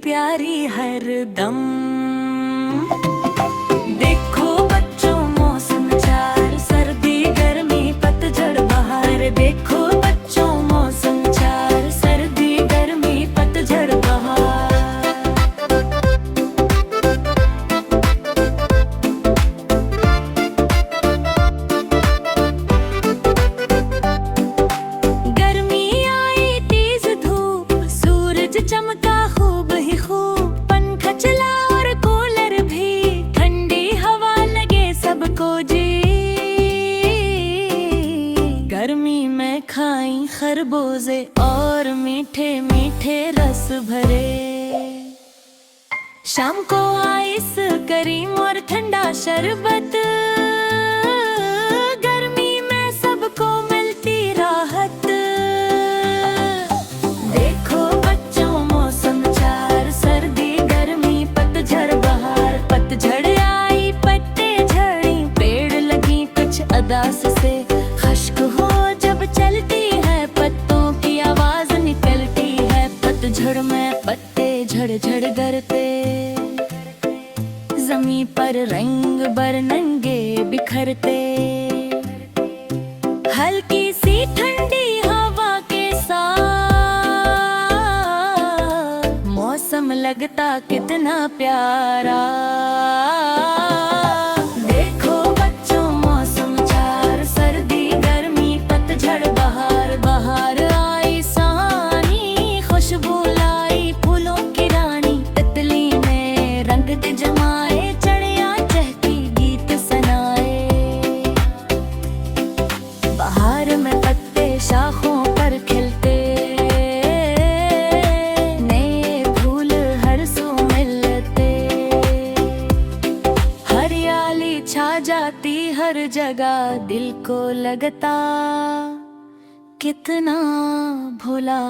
प्यारी हर दम। देखो बच्चों मौसम चार, सर्दी गर्मी पतझड़ बहार। देखो बच्चों मौसम चार, सर्दी गर्मी पतझड़ बहार। गर्मी आई तेज धूप, सूरज चमका खूब ही खूब। पंखा चला और कूलर भी, ठंडी हवा लगे सबको जी। गर्मी में खाई खरबूजे और मीठे मीठे रस भरे। शाम को आइस क्रीम और ठंडा शरबत, गर्मी में सबको मिलती राहत। देखो बच्चों मौसम चार, सर्दी गर्मी पतझड़ बहार। पतझड़ आई पत्ते झड़ी, पेड़ लगी कुछ अदास से। खुश्क हो जब चलती है, पत्तों की आवाज निकलती है। पतझड़ में पत्ते झड़ झड़ करते, जमीन पर रंग बरंगे बिखरते। हल्की सी ठंडी हवा के साथ मौसम लगता कितना प्यारा। देखो बच्चों मौसम चार, सर्दी गर्मी पतझड़ बहार। बहार आई सानी, खुशबू लाई फूलों की रानी। तितली ने रंग दे जमाए, चिड़िया चहकी गीत सुनाए। बहार में पत्ते शाखों पर खिलते, नए फूल हर सू मिलते। हरियाली छा जाती हर जगह, दिल को लगता कितना भुला।